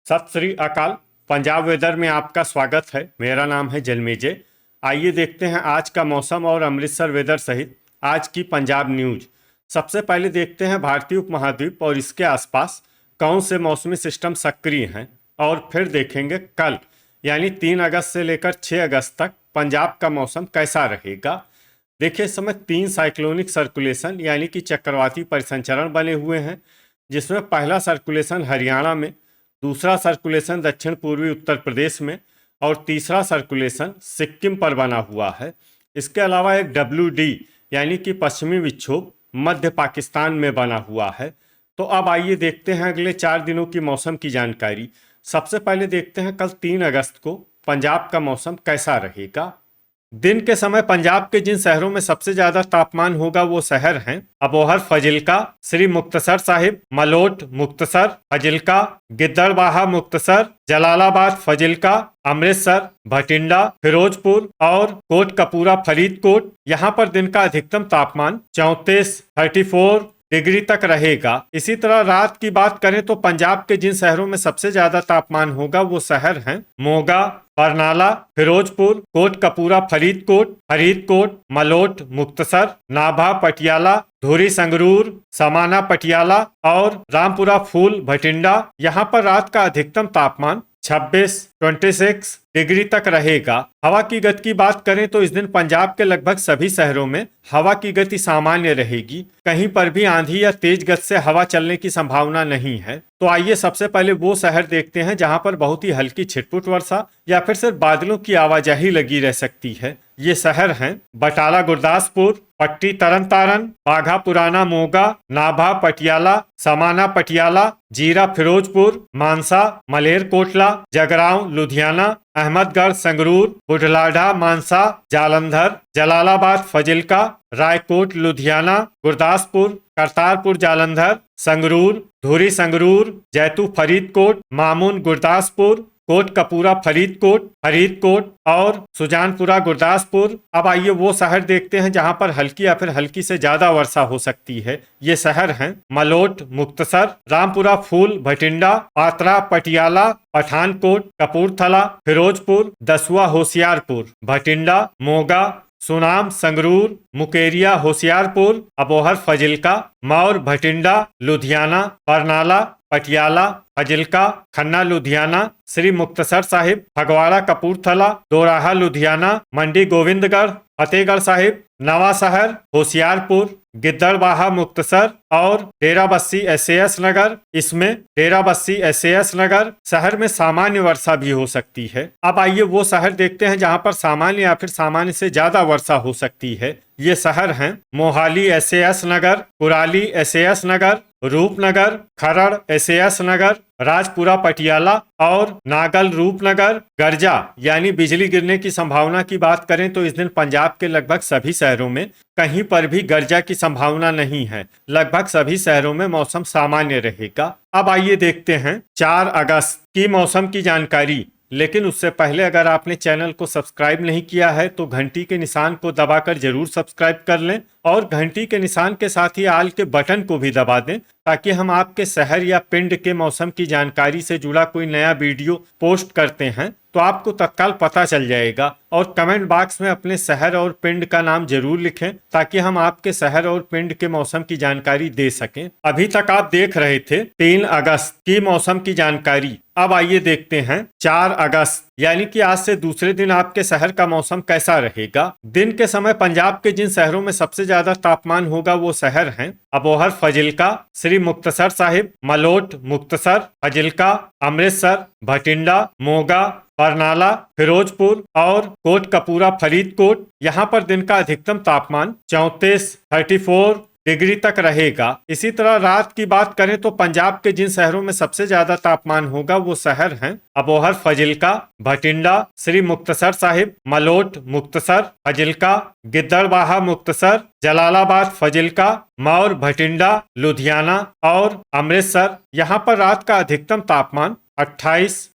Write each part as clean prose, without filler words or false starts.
सत श्री अकाल। पंजाब वेदर में आपका स्वागत है। मेरा नाम है जलमेजे। आइए देखते हैं आज का मौसम और अमृतसर वेदर सहित आज की पंजाब न्यूज। सबसे पहले देखते हैं भारतीय उपमहाद्वीप और इसके आसपास कौन से मौसमी सिस्टम सक्रिय हैं, और फिर देखेंगे कल यानी 3 अगस्त से लेकर 6 अगस्त तक पंजाब का मौसम कैसा रहेगा। देखिए, इस समय 3 साइक्लोनिक सर्कुलेशन यानी कि चक्रवाती परिसंचरण बने हुए हैं, जिसमें पहला सर्कुलेशन हरियाणा में, दूसरा सर्कुलेशन दक्षिण पूर्वी उत्तर प्रदेश में और तीसरा सर्कुलेशन सिक्किम पर बना हुआ है। इसके अलावा एक WD यानी कि पश्चिमी विक्षोभ मध्य पाकिस्तान में बना हुआ है। तो अब आइए देखते हैं अगले 4 दिनों की मौसम की जानकारी। सबसे पहले देखते हैं कल 3 अगस्त को पंजाब का मौसम कैसा रहेगा। दिन के समय पंजाब के जिन शहरों में सबसे ज्यादा तापमान होगा वो शहर हैं अबोहर फजिल्का, श्री मुक्तसर साहिब, मलोट मुक्तसर, फजिल्का, गिद्दड़बाहा मुक्तसर, जलालाबाद फजिल्का, अमृतसर, भटिंडा, फिरोजपुर और कोटकपूरा फरीदकोट। यहाँ पर दिन का अधिकतम तापमान 34 डिग्री तक रहेगा। इसी तरह रात की बात करें तो पंजाब के जिन शहरों में सबसे ज्यादा तापमान होगा वो शहर हैं मोगा, बरनाला, फिरोजपुर, कोटकपूरा फरीदकोट, मलोट मुक्तसर, नाभा पटियाला, धुरी संगरूर, समाना पटियाला और रामपुरा फूल भटिंडा। यहाँ पर रात का अधिकतम तापमान 26 डिग्री तक रहेगा। हवा की गति की बात करें तो इस दिन पंजाब के लगभग सभी शहरों में हवा की गति सामान्य रहेगी। कहीं पर भी आंधी या तेज गति से हवा चलने की संभावना नहीं है। तो आइए सबसे पहले वो शहर देखते हैं जहां पर बहुत ही हल्की छिटपुट वर्षा या फिर सिर्फ बादलों की आवाजाही लगी रह सकती है। ये शहर हैं बटाला गुरदासपुर, पट्टी तरन तारन, बाघा पुराना मोगा, नाभा पटियाला, समाना पटियाला, जीरा फिरोजपुर, मानसा मलेरकोटला, जगरांव लुधियाना, अहमदगढ़ संगरूर, बुढ़लाढ़ा मानसा, जालंधर, जलालाबाद फजिल्का, रायकोट लुधियाना, गुरदासपुर, करतारपुर जालंधर, संगरूर, धुरी संगरूर, जैतू फरीदकोट, मामून गुरदासपुर, कोटकपूरा फरीदकोट और सुजानपुरा गुरदासपुर। अब आइए वो शहर देखते हैं जहां पर हल्की या फिर हल्की से ज्यादा वर्षा हो सकती है। ये शहर हैं मलोट मुक्तसर, रामपुरा फूल भटिंडा, पात्रा पटियाला, पठानकोट, कपूरथला, फिरोजपुर, दसुआ होशियारपुर, भटिंडा, मोगा, सुनाम संगरूर, मुकेरिया होशियारपुर, अबोहर फजिल्का, मौर भटिंडा, लुधियाना, बरनाला पटियाला, फजिल्का, खन्ना लुधियाना, श्री मुक्तसर साहिब, फगवाड़ा कपूरथला, दोराहा लुधियाना, मंडी गोविंदगढ़, फतेहगढ़ साहिब, नवा शहर होशियारपुर, गिद्दड़बाहा मुक्तसर और डेराबस्सी SAS नगर। इसमें डेराबस्सी SAS नगर शहर में सामान्य वर्षा भी हो सकती है। अब आइए वो शहर देखते हैं जहां पर सामान्य या फिर सामान्य से ज्यादा वर्षा हो सकती है। ये शहर हैं मोहाली SAS नगर, कुराली SAS नगर, रूपनगर, खरड़ SAS नगर, राजपुरा पटियाला और नागल रूपनगर। गर्जा यानी बिजली गिरने की संभावना की बात करें तो इस दिन पंजाब के लगभग सभी शहरों में कहीं पर भी गर्जा की संभावना नहीं है। लगभग सभी शहरों में मौसम सामान्य रहेगा। अब आइए देखते हैं 4 अगस्त की मौसम की जानकारी। लेकिन उससे पहले अगर आपने चैनल को सब्सक्राइब नहीं किया है तो घंटी के निशान को दबाकर जरूर सब्सक्राइब कर लें और घंटी के निशान के साथ ही आल के बटन को भी दबा दें, ताकि हम आपके शहर या पिंड के मौसम की जानकारी से जुड़ा कोई नया वीडियो पोस्ट करते हैं तो आपको तत्काल पता चल जाएगा। और कमेंट बॉक्स में अपने शहर और पिंड का नाम जरूर लिखें ताकि हम आपके शहर और पिंड के मौसम की जानकारी दे सकें। अभी तक आप देख रहे थे 3 अगस्त की मौसम की जानकारी। अब आइए देखते हैं 4 अगस्त यानी कि आज से दूसरे दिन आपके शहर का मौसम कैसा रहेगा। दिन के समय पंजाब के जिन शहरों में सबसे ज्यादा तापमान होगा वो शहर हैं अबोहर फजिल्का, श्री मुक्तसर साहिब, मलोट मुक्तसर, फजिल्का, अमृतसर, भटिंडा, मोगा, बरनाला, फिरोजपुर और कोटकपूरा फरीदकोट। यहाँ पर दिन का अधिकतम तापमान 34 डिग्री तक रहेगा। इसी तरह रात की बात करें तो पंजाब के जिन शहरों में सबसे ज्यादा तापमान होगा वो शहर हैं अबोहर फजिल्का, भटिंडा, श्री मुक्तसर साहिब, मलोट मुक्तसर, फजिल्का, गिद्दड़बाहा मुक्तसर, जलालाबाद फजिल्का, मौर भटिंडा, लुधियाना और अमृतसर। यहाँ पर रात का अधिकतम तापमान 28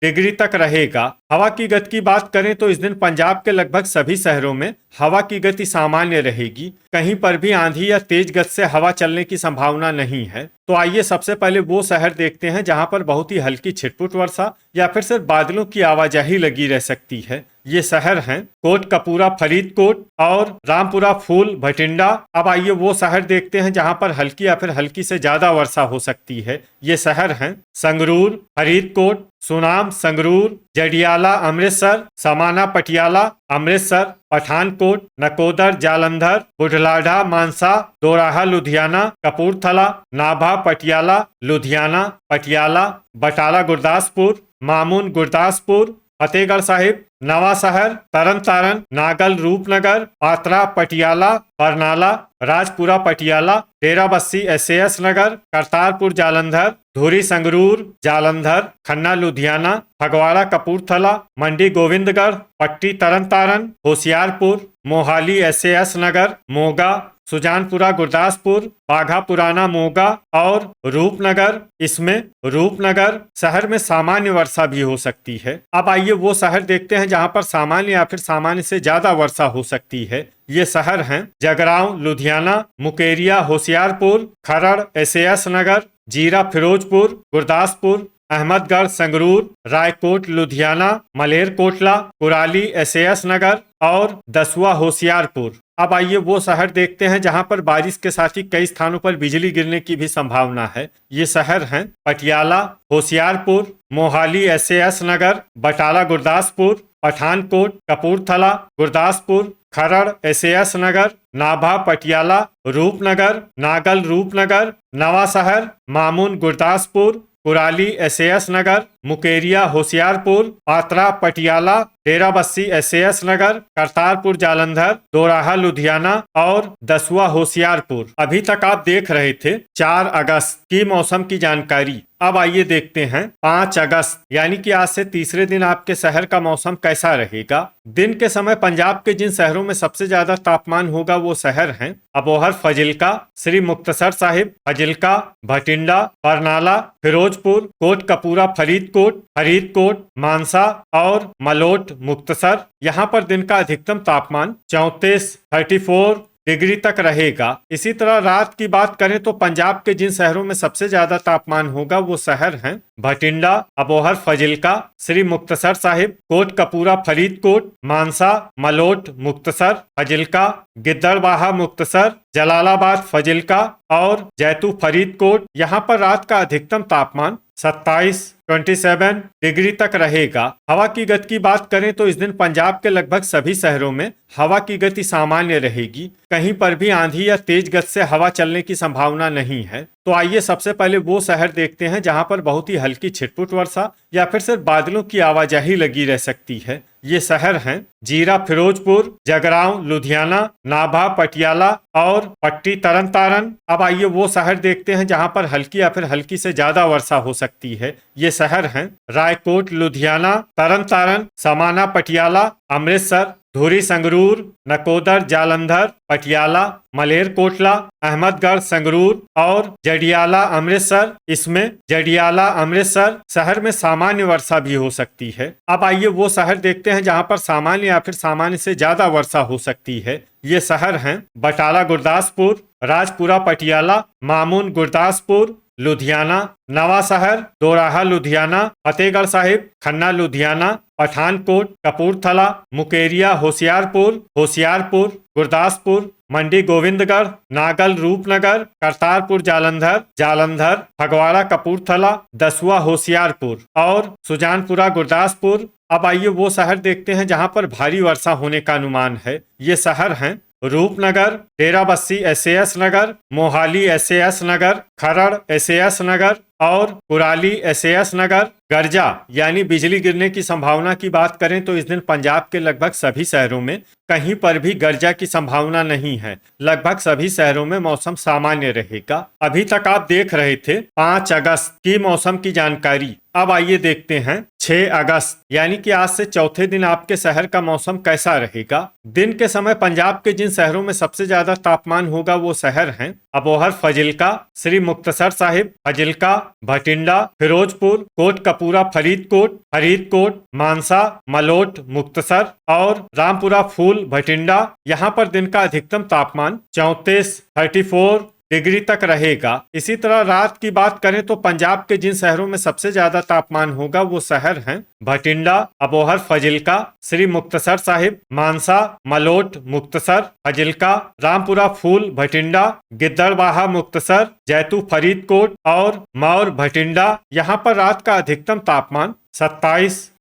डिग्री तक रहेगा। हवा की गति की बात करें तो इस दिन पंजाब के लगभग सभी शहरों में हवा की गति सामान्य रहेगी। कहीं पर भी आंधी या तेज गति से हवा चलने की संभावना नहीं है। तो आइए सबसे पहले वो शहर देखते हैं जहां पर बहुत ही हल्की छिटपुट वर्षा या फिर सिर्फ बादलों की आवाजाही लगी रह सकती है। ये शहर हैं कोटकपूरा फरीदकोट और रामपुरा फूल भटिंडा। अब आइए वो शहर देखते हैं जहां पर हल्की या फिर हल्की से ज्यादा वर्षा हो सकती है। ये शहर हैं संगरूर, फरीदकोट, सुनाम संगरूर, जडियाला अमृतसर, समाना पटियाला अमृतसर, पठानकोट, नकोदर जालंधर, बुढलाढा मानसा, दोराहा लुधियाना, कपूरथला, नाभा पटियाला लुधियाना, पटियाला, बटाला गुरदासपुर, मामून गुरदासपुर, फतेहगढ़ साहिब, नवा शहर, तरन तारण, नागल रूपनगर, पात्रा पटियाला, बरनाला, राजपुरा पटियाला, डेराबस्सी एसएएस नगर, करतारपुर जालंधर, धुरी संगरूर जालंधर, खन्ना लुधियाना, फगवाड़ा कपूरथला, मंडी गोविंदगढ़, पट्टी तरन तारण, होशियारपुर, मोहाली एसएएस नगर, मोगा, सुजानपुरा गुरदासपुर, बाघा पुराना मोगा और रूपनगर। इसमें रूपनगर शहर में सामान्य वर्षा भी हो सकती है। अब आइए वो शहर देखते हैं जहां पर सामान्य या फिर सामान्य से ज्यादा वर्षा हो सकती है। ये शहर हैं जगरांव लुधियाना, मुकेरिया होशियारपुर, खरड़ एसएएस नगर, जीरा फिरोजपुर गुरदासपुर, अहमदगढ़ संगरूर, रायकोट लुधियाना, मलेरकोटला, कुराली एसएएस नगर और दसुआ होशियारपुर। अब आइए वो शहर देखते हैं जहां पर बारिश के साथ ही कई स्थानों पर बिजली गिरने की भी संभावना है। ये शहर हैं पटियाला, होशियारपुर, मोहाली एसएएस नगर, बटाला गुरदासपुर, पठानकोट, कपूरथला गुरदासपुर, खरड़ एसएएस नगर, नाभा पटियाला, रूपनगर, नागल रूपनगर, नवा शहर, मामून गुरदासपुर, कुराली एसएएस नगर, मुकेरिया होशियारपुर, पात्रा पटियाला, डेराबस्सी एसएएस नगर, करतारपुर जालंधर, दोराहा लुधियाना और दसुआ होशियारपुर। अभी तक आप देख रहे थे 4 अगस्त की मौसम की जानकारी। अब आइए देखते हैं 5 अगस्त यानी कि आज से तीसरे दिन आपके शहर का मौसम कैसा रहेगा। दिन के समय पंजाब के जिन शहरों में सबसे ज्यादा तापमान होगा वो शहर हैं अबोहर, फजिल्का, श्री मुक्तसर साहिब, फजिल्का, भटिंडा, बरनाला, फिरोजपुर, कोटकपूरा फरीदकोट, मानसा और मलोट मुक्तसर। यहाँ पर दिन का अधिकतम तापमान 34 डिग्री तक रहेगा। इसी तरह रात की बात करें तो पंजाब के जिन शहरों में सबसे ज्यादा तापमान होगा वो शहर हैं भटिंडा, अबोहर, फजिल्का, श्री मुक्तसर साहिब, कोटकपूरा फरीदकोट, मानसा, मलोट मुक्तसर, फजिल्का, गिद्दड़बाहा मुक्तसर, जलालाबाद फजिल्का और जैतू फरीदकोट। यहाँ पर रात का अधिकतम तापमान 27 डिग्री तक रहेगा। हवा की गति की बात करें तो इस दिन पंजाब के लगभग सभी शहरों में हवा की गति सामान्य रहेगी। कहीं पर भी आंधी या तेज गति से हवा चलने की संभावना नहीं है। तो आइए सबसे पहले वो शहर देखते हैं जहां पर बहुत ही हल्की छिटपुट वर्षा या फिर सिर्फ बादलों की आवाजाही लगी रह सकती है। ये शहर हैं जीरा फिरोजपुर, जगरांव लुधियाना, नाभा पटियाला और पट्टी तरन तारण। अब आइए वो शहर देखते हैं जहां पर हल्की या फिर हल्की से ज्यादा वर्षा हो सकती है। ये शहर हैं रायकोट लुधियाना, तरन तारण, समाना पटियाला अमृतसर, धुरी संगरूर, नकोदर जालंधर, पटियाला, मलेरकोटला, अहमदगढ़ संगरूर और जडियाला अमृतसर। इसमें जडियाला अमृतसर शहर में सामान्य वर्षा भी हो सकती है। अब आइए वो शहर देखते हैं जहां पर सामान्य या फिर सामान्य से ज्यादा वर्षा हो सकती है। ये शहर हैं बटाला गुरदासपुर, राजपुरा पटियाला, मामून गुरदासपुर, लुधियाना, नवा शहर, दोराहा लुधियाना, फतेहगढ़ साहिब, खन्ना लुधियाना, पठानकोट, कपूरथला, मुकेरिया होशियारपुर, गुरदासपुर, मंडी गोविंदगढ़, नागल रूपनगर, करतारपुर जालंधर, फगवाड़ा कपूरथला, दसुआ होशियारपुर और सुजानपुरा गुरदासपुर। अब आइए वो शहर देखते हैं जहां पर भारी वर्षा होने का अनुमान है। ये शहर हैं रूपनगर, डेराबस्सी एसएएस नगर, मोहाली एसएएस नगर, खरड़ एसएएस नगर और कुराली एसएएस नगर। गर्जा यानी बिजली गिरने की संभावना की बात करें तो इस दिन पंजाब के लगभग सभी शहरों में कहीं पर भी गर्जा की संभावना नहीं है। लगभग सभी शहरों में मौसम सामान्य रहेगा। अभी तक आप देख रहे थे 5 अगस्त की मौसम की जानकारी। अब आइए देखते हैं 6 अगस्त यानी कि आज से चौथे दिन आपके शहर का मौसम कैसा रहेगा। दिन के समय पंजाब के जिन शहरों में सबसे ज्यादा तापमान होगा वो शहर हैं अबोहर, फाजिल्का, श्री मुक्तसर साहिब, फाजिल्का, भटिंडा, फिरोजपुर, कोटकपूरा, फरीदकोट, मानसा, मलोट, मुक्तसर और रामपुरा फूल, भटिंडा। यहाँ पर दिन का अधिकतम तापमान 34 डिग्री तक रहेगा। इसी तरह रात की बात करें तो पंजाब के जिन शहरों में सबसे ज्यादा तापमान होगा वो शहर हैं भटिंडा, अबोहर, फाजिल्का, श्री मुक्तसर साहिब, मानसा, मलोट, मुक्तसर, फाजिल्का, रामपुरा फूल, भटिंडा, गिद्दड़बाहा, मुक्तसर, जैतू, फरीदकोट और मौर, भटिंडा। यहाँ पर रात का अधिकतम तापमान 27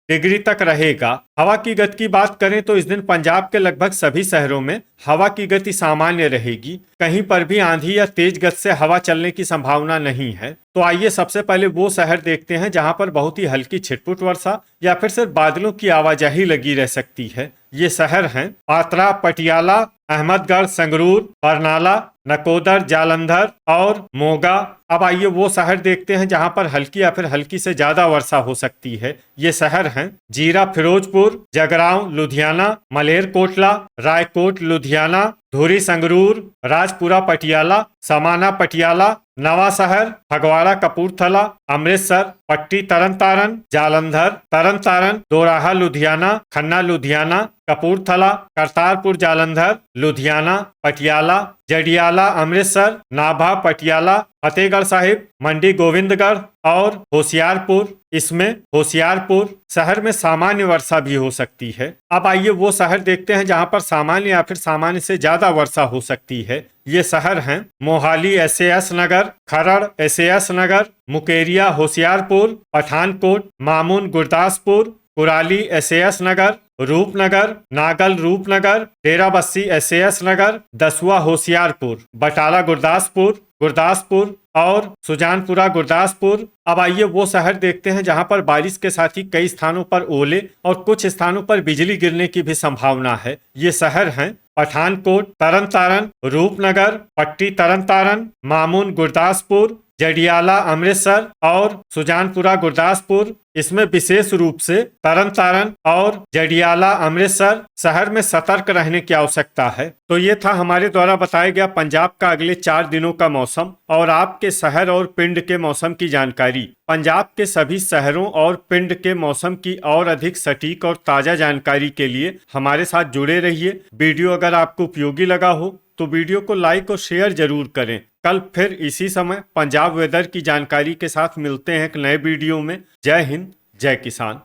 डिग्री तक रहेगा। हवा की गति की बात करें तो इस दिन पंजाब के लगभग सभी शहरों में हवा की गति सामान्य रहेगी। कहीं पर भी आंधी या तेज गति से हवा चलने की संभावना नहीं है। तो आइए सबसे पहले वो शहर देखते हैं जहां पर बहुत ही हल्की छिटपुट वर्षा या फिर सिर्फ बादलों की आवाजाही लगी रह सकती है। ये शहर हैं पात्रा, पटियाला, अहमदगढ़, संगरूर, बरनाला, नकोदर, जालंधर और मोगा। अब आइए वो शहर देखते हैं जहां पर हल्की या फिर हल्की से ज्यादा वर्षा हो सकती है। ये शहर हैं जीरा, फिरोजपुर, जगरांव, लुधियाना, मलेरकोटला, रायकोट, लुधियाना, धुरी, संगरूर, राजपुरा, पटियाला, समाना, पटियाला, नवा शहर, फगवाड़ा, कपूरथला, अमृतसर, पट्टी, तरन तारण, जालंधर, तरन तारण, दोराहा, लुधियाना, खन्ना, लुधियाना, कपूरथला, करतारपुर, जालंधर, लुधियाना, पटियाला, जडियाला, अमृतसर, नाभा, पटियाला, फतेहगढ़ साहिब, मंडी, गोविंदगढ़ और होशियारपुर। इसमें होशियारपुर शहर में सामान्य वर्षा भी हो सकती है। अब आइए वो शहर देखते हैं जहां पर सामान्य या फिर सामान्य से ज्यादा वर्षा हो सकती है। ये शहर हैं मोहाली, एसएएस नगर, खरड़, एसएएस नगर, मुकेरिया, होशियारपुर, पठानकोट, मामून, गुरदासपुर, कुराली, एसएएस नगर, रूपनगर, नागल, रूपनगर, डेराबस्सी, एसएएस नगर, दसुआ, होशियारपुर, बटाला, गुरदासपुर और सुजानपुरा, गुरदासपुर। अब आइए वो शहर देखते हैं जहां पर बारिश के साथ ही कई स्थानों पर ओले और कुछ स्थानों पर बिजली गिरने की भी संभावना है। ये शहर हैं पठानकोट, तरन तारण, रूपनगर, पट्टी, तरन तारण, मामून, गुरदासपुर, जडियाला, अमृतसर और सुजानपुरा, गुरदासपुर। इसमें विशेष रूप से तरन तारण और जडियाला, अमृतसर शहर में सतर्क रहने की आवश्यकता है। तो ये था हमारे द्वारा बताया गया पंजाब का अगले 4 दिनों का मौसम और आपके शहर और पिंड के मौसम की जानकारी। पंजाब के सभी शहरों और पिंड के मौसम की और अधिक सटीक और ताजा जानकारी के लिए हमारे साथ जुड़े रहिए। वीडियो अगर आपको उपयोगी लगा हो तो वीडियो को लाइक और शेयर जरूर करें। कल फिर इसी समय पंजाब वेदर की जानकारी के साथ मिलते हैं एक नए वीडियो में। जय हिंद, जय किसान।